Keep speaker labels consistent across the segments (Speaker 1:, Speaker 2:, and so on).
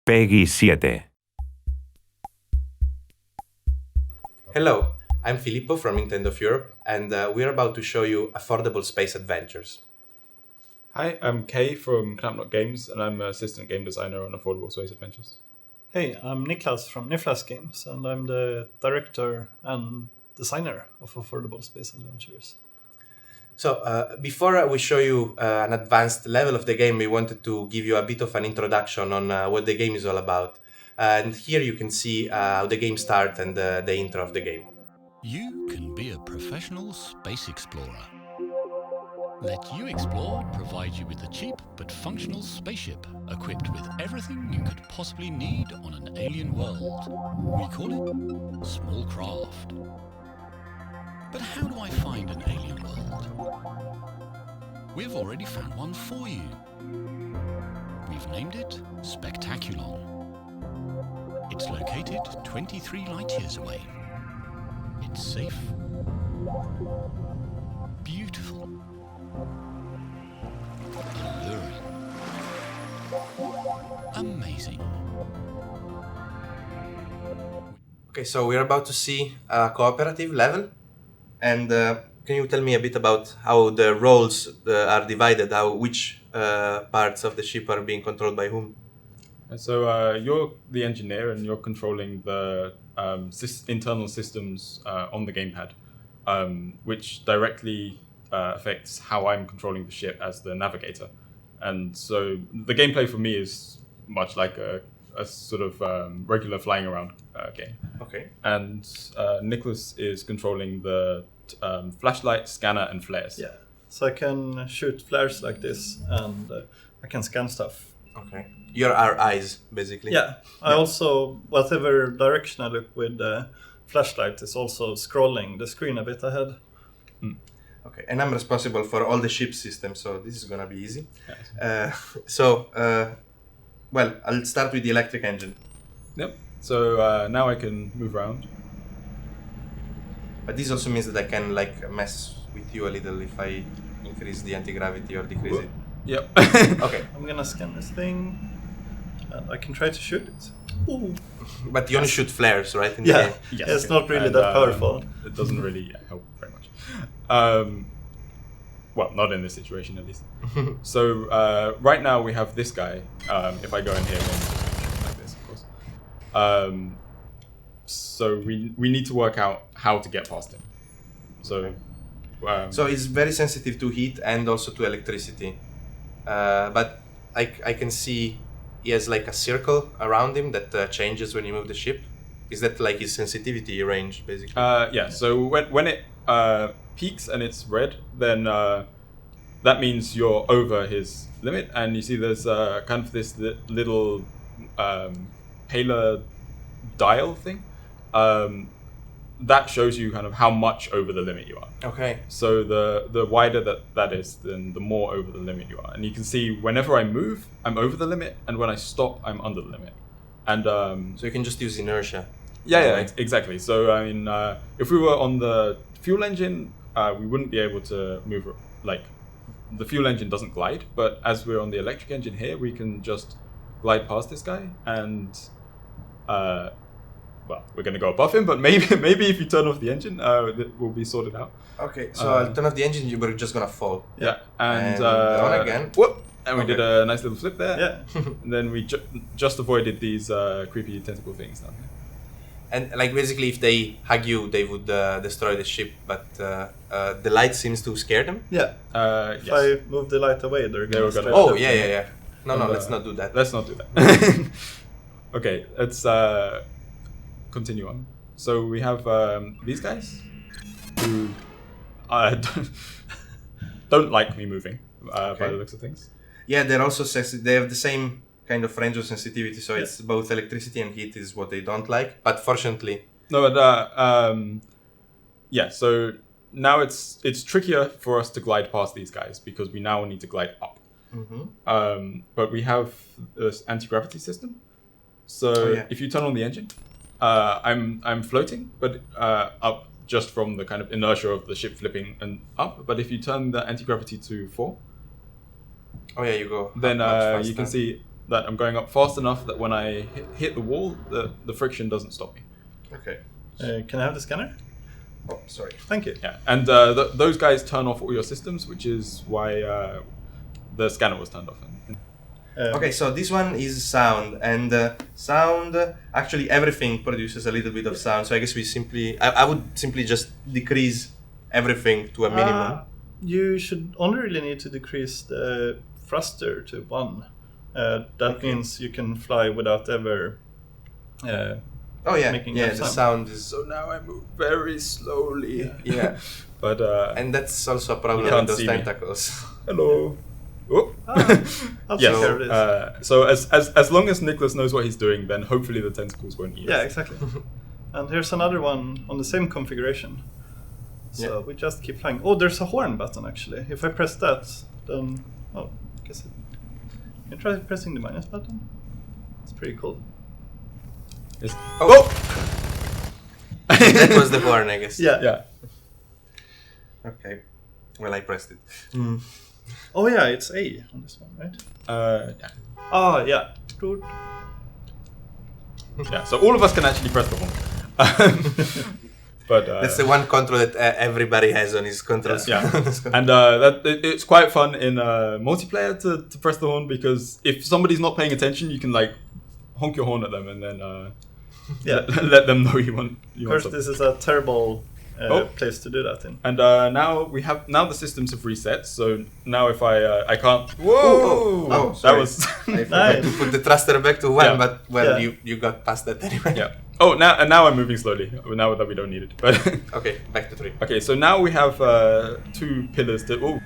Speaker 1: Peggy 7.
Speaker 2: Hello, I'm Filippo from Nintendo of Europe, and we're about to show you Affordable Space Adventures.
Speaker 3: Hi, I'm Kay from Knapknock Games, and I'm an assistant game designer on Affordable Space Adventures.
Speaker 4: Hey, I'm Niklas from Niflas Games, and I'm the director and designer of Affordable Space Adventures.
Speaker 2: So, before we show you an advanced level of the game, we wanted to give you a bit of an introduction on what the game is all about. And here you can see how the game starts and the intro of the game.
Speaker 5: You can be a professional space explorer. Let You Explore provide you with a cheap but functional spaceship equipped with everything you could possibly need on an alien world. We call it small craft. But how do I find an alien world? We've already found one for you. We've named it Spectaculon. It's located 23 light years away. It's safe, beautiful, alluring, amazing.
Speaker 2: Okay, so we're about to see a cooperative level. And can you tell me a bit about how the roles are divided, which parts of the ship are being controlled by whom?
Speaker 3: So you're the engineer, and you're controlling the internal systems on the gamepad, which directly affects how I'm controlling the ship as the navigator. And so the gameplay for me is much like a sort of regular flying around game.
Speaker 2: Okay.
Speaker 3: And Nicholas is controlling the flashlight, scanner, and flares.
Speaker 4: Yeah, so I can shoot flares like this, and I can scan stuff.
Speaker 2: Okay. You're our eyes, basically.
Speaker 4: Yeah, I also, whatever direction I look with the flashlight is also scrolling the screen a bit ahead.
Speaker 2: Okay, and I'm responsible for all the ship systems, so this is gonna be easy.
Speaker 3: Yes.
Speaker 2: Well, I'll start with the electric engine.
Speaker 3: Yep. So now I can move around.
Speaker 2: But this also means that I can mess with you a little if I increase the anti-gravity or decrease it.
Speaker 3: Yep.
Speaker 2: Okay.
Speaker 4: I'm gonna scan this thing, and I can try to shoot it. Ooh.
Speaker 2: But you only shoot flares, right? In the
Speaker 4: Yeah,
Speaker 2: game?
Speaker 3: Yes.
Speaker 4: it's not really
Speaker 3: And,
Speaker 4: that powerful.
Speaker 3: It doesn't really help very much. Well, not in this situation at least. So right now we have this guy. If I go in here, then like this, of course. So we need to work out how to get past him. So.
Speaker 2: So it's very sensitive to heat and also to electricity. But I can see he has like a circle around him that changes when you move the ship. Is that like his sensitivity range, basically?
Speaker 3: Yeah, so when it peaks and it's red, then that means you're over his limit. And you see there's kind of this little paler dial thing. That shows you kind of how much over the limit you are.
Speaker 2: Okay.
Speaker 3: So the wider that is, then the more over the limit you are. And you can see whenever I move, I'm over the limit, and when I stop, I'm under the limit. And
Speaker 2: so you can just use inertia.
Speaker 3: Yeah, exactly. So I mean, if we were on the fuel engine, we wouldn't be able to move. Like, the fuel engine doesn't glide, but as we're on the electric engine here, we can just glide past this guy, and well, we're going to go above him, but maybe if you turn off the engine, it will be sorted out.
Speaker 2: Okay, so I'll turn off the engine, you're just going to fall.
Speaker 3: Yeah, and
Speaker 2: on again.
Speaker 3: Whoop! And we did a nice little flip there.
Speaker 4: Yeah.
Speaker 3: And then we just avoided these creepy tentacle things down here.
Speaker 2: And like basically if they hug you, they would destroy the ship, but the light seems to scare them.
Speaker 4: Yeah. If
Speaker 3: Yes.
Speaker 4: I move the light away, they're
Speaker 3: They were
Speaker 4: gonna.
Speaker 3: gonna-
Speaker 2: Oh,
Speaker 4: stretch
Speaker 2: yeah,
Speaker 4: up.
Speaker 2: yeah. No,
Speaker 3: And,
Speaker 2: let's not do that.
Speaker 3: Let's not do that. Okay, let's continue on. So we have these guys who don't like me moving by the looks of things.
Speaker 2: Yeah, they're also they have the same kind of range of sensitivity, so it's both electricity and heat is what they don't like. But fortunately,
Speaker 3: No, but yeah. So now it's trickier for us to glide past these guys because we now need to glide up. But we have this anti-gravity system. So if you turn on the engine, I'm floating, but up just from the kind of inertia of the ship flipping and up. But if you turn the anti-gravity to 4,
Speaker 2: you go.
Speaker 3: then
Speaker 2: much
Speaker 3: you can
Speaker 2: faster.
Speaker 3: see that I'm going up fast enough that when I hit the wall, the friction doesn't stop me.
Speaker 2: Okay.
Speaker 4: Can I have the scanner?
Speaker 2: Oh, sorry.
Speaker 4: Thank you.
Speaker 3: Yeah, and those guys turn off all your systems, which is why the scanner was turned off.
Speaker 2: Okay, so this one is sound, and sound, actually everything produces a little bit of sound, so I guess I would simply just decrease everything to a minimum.
Speaker 4: You should only really need to decrease the thruster to 1. That means you can fly without ever making
Speaker 2: the sound is...
Speaker 3: So now I move very slowly.
Speaker 2: Yeah.
Speaker 3: But
Speaker 2: and that's also a problem
Speaker 3: can't
Speaker 2: with those
Speaker 3: see me.
Speaker 2: tentacles.
Speaker 3: Hello. Oh.
Speaker 4: I'll take care of this.
Speaker 3: So as long as Nicholas knows what he's doing, then hopefully the tentacles won't eat us.
Speaker 4: Yeah, exactly. And here's another one on the same configuration. So we just keep flying. Oh, there's a horn button actually. If I press that, then I guess you try pressing the minus button. It's pretty cool.
Speaker 2: That was the horn, I guess.
Speaker 4: Yeah.
Speaker 2: Okay. Well, I pressed it.
Speaker 4: Oh yeah, it's A on this one, right?
Speaker 3: Yeah.
Speaker 4: Oh yeah.
Speaker 3: Yeah. So all of us can actually press the horn. But
Speaker 2: that's the one control that everybody has on his controls.
Speaker 3: Yeah. And it's quite fun in multiplayer to press the horn, because if somebody's not paying attention, you can like honk your horn at them and then let them know you want.
Speaker 4: Of course, this is a terrible place to do that in.
Speaker 3: And now the systems have reset. So now if I can't. Whoa!
Speaker 2: Oh,
Speaker 3: that was.
Speaker 2: I forgot to put the thruster back to 1,
Speaker 3: Yeah.
Speaker 2: but you got past that anyway.
Speaker 3: Yeah. Oh, now I'm moving slowly. Now that we don't need it. But
Speaker 2: okay, back to 3.
Speaker 3: Okay, so now we have 2 pillars to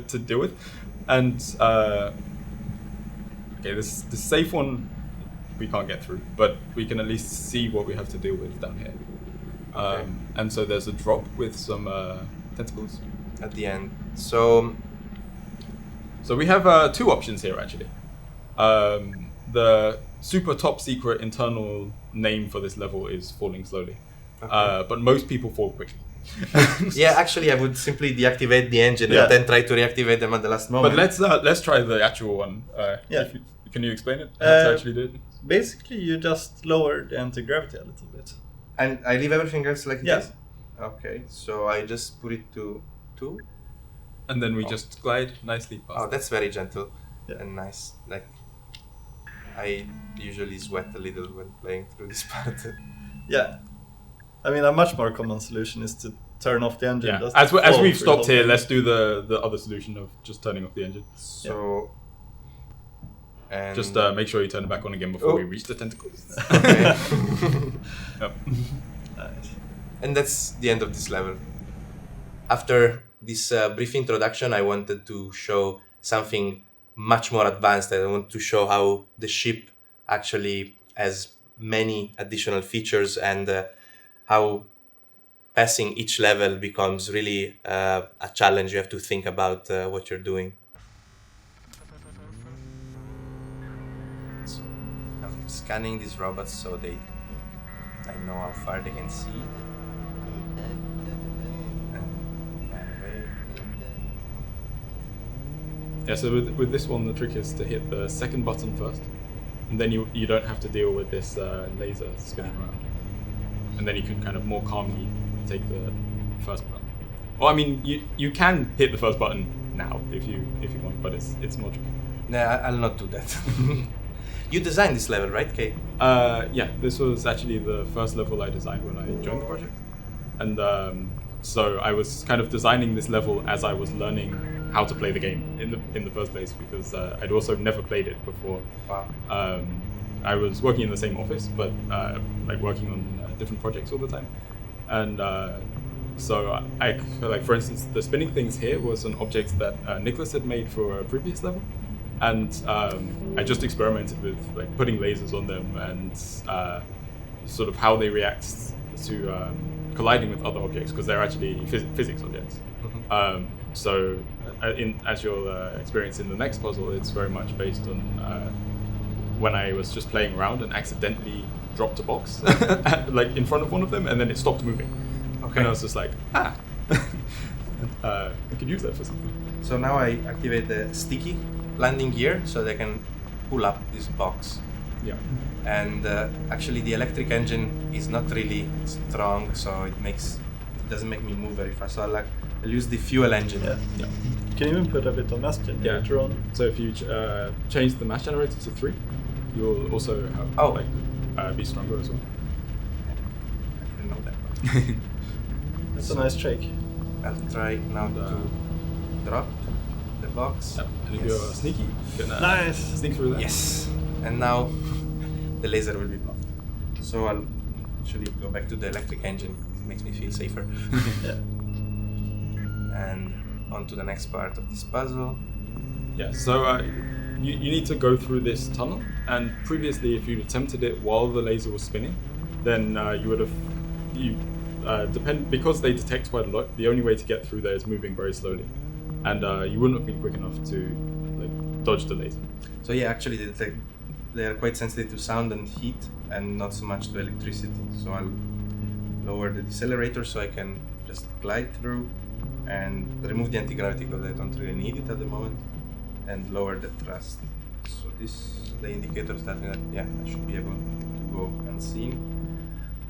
Speaker 3: to deal with, and okay, this safe one we can't get through, but we can at least see what we have to deal with down here. And so there's a drop with some tentacles
Speaker 2: at the end. So
Speaker 3: we have 2 options here actually. The super top secret internal name for this level is falling slowly, but most people fall quickly.
Speaker 2: Yeah, actually, I would simply deactivate the engine and then try to reactivate them at the last moment.
Speaker 3: But let's try the actual one. Can you explain it? How to actually do it?
Speaker 4: Basically, you just lower the anti-gravity a little bit.
Speaker 2: And I leave everything else like this? Okay, so I just put it to 2.
Speaker 3: And then we just glide nicely past.
Speaker 2: Oh, that's very gentle and nice. Like, I usually sweat a little when playing through this part.
Speaker 4: Yeah. I mean, a much more common solution is to turn off the engine.
Speaker 3: Yeah. As we've stopped here, let's do the other solution of just turning off the engine.
Speaker 2: So... And
Speaker 3: just make sure you turn it back on again before we reach the tentacles.
Speaker 2: Okay.
Speaker 3: Yep.
Speaker 4: Nice.
Speaker 2: And that's the end of this level. After this brief introduction, I wanted to show something much more advanced. I want to show how the ship actually has many additional features, and how passing each level becomes really a challenge. You have to think about what you're doing. So I'm scanning these robots so I know how far they can see.
Speaker 3: Yeah, so with this one, the trick is to hit the second button first, and then you don't have to deal with this laser spinning around, and then you can kind of more calmly take the first button. Well, I mean, you can hit the first button now if you want, but it's more tricky.
Speaker 2: Nah, I'll not do that. You designed this level, right, Kay?
Speaker 3: Yeah, this was actually the first level I designed when I joined the project, and so I was kind of designing this level as I was learning how to play the game in the first place, because I'd also never played it before.
Speaker 2: Wow.
Speaker 3: I was working in the same office, but like working on different projects all the time, and so I like, for instance, the spinning things here was an object that Nicholas had made for a previous level, and I just experimented with like putting lasers on them and sort of how they react to colliding with other objects, because they're actually physics objects. Mm-hmm. So as you'll experience in the next puzzle, it's very much based on when I was just playing around and accidentally dropped a box like in front of one of them, and then it stopped moving. Okay. And I was just like, I could use that for something.
Speaker 2: So now I activate the sticky landing gear so they can pull up this box.
Speaker 3: Yeah.
Speaker 2: And actually the electric engine is not really strong, so it doesn't make me move very fast. So I'll use the fuel engine.
Speaker 4: Yeah.
Speaker 3: Yeah.
Speaker 4: You can even put a bit of mass generator on.
Speaker 3: So if you change the mass generator to 3, you'll also have be stronger as well.
Speaker 2: I didn't know that.
Speaker 4: That's a nice trick.
Speaker 2: I'll try now to drop the box.
Speaker 3: Yeah. And if you're sneaky, you can
Speaker 4: Nice.
Speaker 3: sneak through that.
Speaker 2: Yes. And now the laser will be blocked. So I'll actually go back to the electric engine. It makes me feel safer.
Speaker 4: Yeah.
Speaker 2: And on to the next part of this puzzle.
Speaker 3: Yeah, so you need to go through this tunnel, and previously if you'd attempted it while the laser was spinning, then you would have, because they detect quite a lot, the only way to get through there is moving very slowly, and you wouldn't have been quick enough to dodge the laser.
Speaker 2: So yeah, actually they are quite sensitive to sound and heat and not so much to electricity. So I'll lower the decelerator so I can just glide through and remove the anti-gravity because I don't really need it at the moment, and lower the thrust. So the indicator is telling that I should be able to go unseen.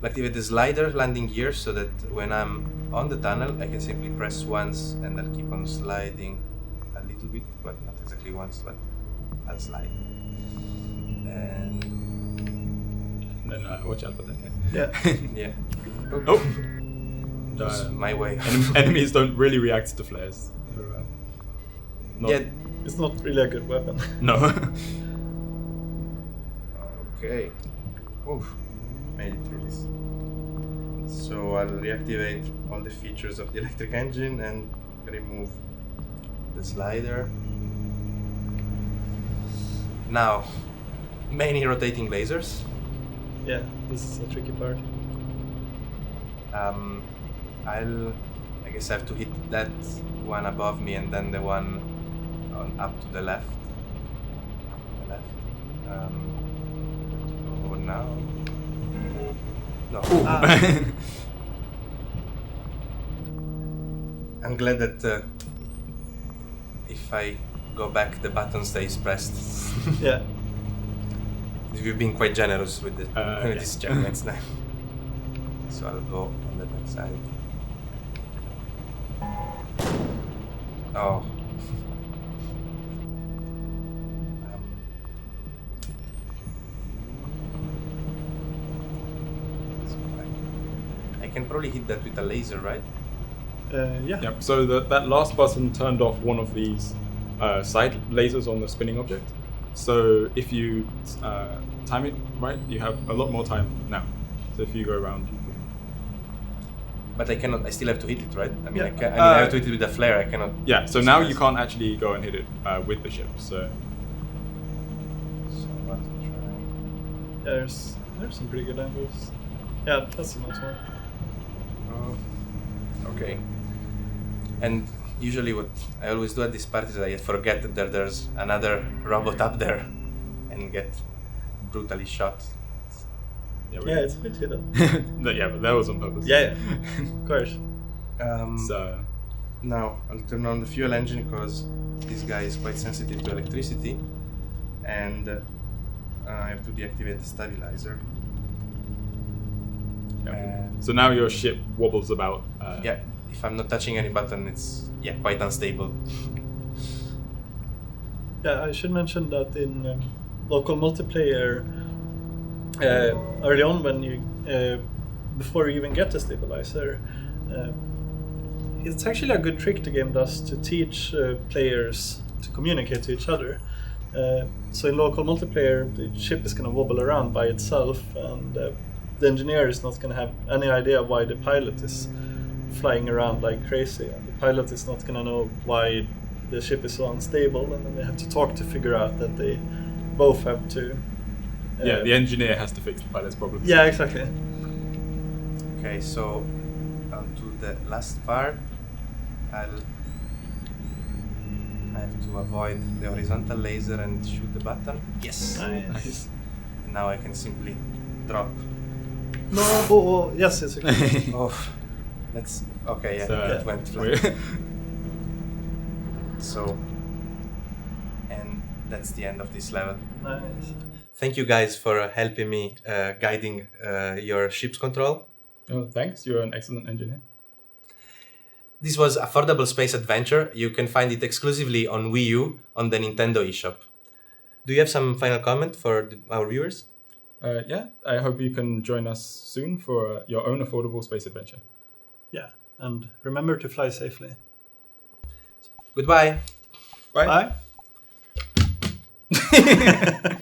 Speaker 2: I'll activate the slider landing gear so that when I'm on the tunnel I can simply press once and I'll keep on sliding a little bit, but not exactly once, but I'll slide. And
Speaker 3: then watch out for that guy.
Speaker 4: Yeah.
Speaker 2: yeah.
Speaker 3: Oh!
Speaker 2: Just my way.
Speaker 3: Enemies don't really react to flares. They're,
Speaker 2: Yeah.
Speaker 4: It's not really a good weapon.
Speaker 3: No.
Speaker 2: Okay. Oof. Made it through this. So I'll reactivate all the features of the electric engine and remove the slider. Now, many rotating lasers.
Speaker 4: Yeah, this is a tricky part.
Speaker 2: I guess I have to hit that one above me and then the one up to the left. Oh, now. No. I'm glad that if I go back, the button stays pressed.
Speaker 4: Yeah.
Speaker 2: You've been quite generous with
Speaker 3: yeah.
Speaker 2: this checkpoints now. So I'll go on the back side. Oh. I can probably hit that with a laser, right?
Speaker 4: Yeah.
Speaker 3: Yep. So that last button turned off one of these side lasers on the spinning object. So if you time it right, you have a lot more time now. So if you go around, you can.
Speaker 2: But I cannot. I still have to hit it, right? I mean,
Speaker 4: Yeah.
Speaker 2: I have to hit it with a flare. I cannot.
Speaker 3: Yeah. So now you can't actually go and hit it with the ship. So
Speaker 2: So I'll try.
Speaker 4: Yeah, there's some pretty good angles. Yeah, that's a nice one.
Speaker 2: Okay. And usually what I always do at this part is I forget that there's another robot up there and get brutally shot.
Speaker 4: Yeah, it's a bit hidden.
Speaker 3: but that was on purpose.
Speaker 4: Yeah, of course.
Speaker 3: So
Speaker 2: Now I'll turn on the fuel engine because this guy is quite sensitive to electricity, and I have to deactivate the stabilizer.
Speaker 3: so now your ship wobbles about.
Speaker 2: Yeah, if I'm not touching any button, it's quite unstable.
Speaker 4: Yeah, I should mention that in local multiplayer, early on when you, before you even get the stabilizer, it's actually a good trick the game does to teach players to communicate to each other. So in local multiplayer, the ship is going to wobble around by itself, and the engineer is not going to have any idea why the pilot is flying around like crazy, and the pilot is not going to know why the ship is so unstable, and then they have to talk to figure out that they both have to.
Speaker 3: The engineer has to fix the pilot's problems.
Speaker 4: Yeah, exactly.
Speaker 2: Okay, so on to the last part. I have to avoid the horizontal laser and shoot the button. Yes.
Speaker 4: Nice.
Speaker 2: And now I can simply drop.
Speaker 4: No, oh, yes, it's okay.
Speaker 2: Oh, let's. Okay, yeah,
Speaker 3: So,
Speaker 2: it went flat. So, and that's the end of this level.
Speaker 4: Nice.
Speaker 2: Thank you guys for helping me guiding your ship's control.
Speaker 3: Oh, thanks. You're an excellent engineer.
Speaker 2: This was Affordable Space Adventure. You can find it exclusively on Wii U on the Nintendo eShop. Do you have some final comment for our viewers?
Speaker 3: Yeah, I hope you can join us soon for your own affordable space adventure.
Speaker 4: Yeah, and remember to fly safely.
Speaker 2: Goodbye.
Speaker 3: Bye.
Speaker 4: Bye.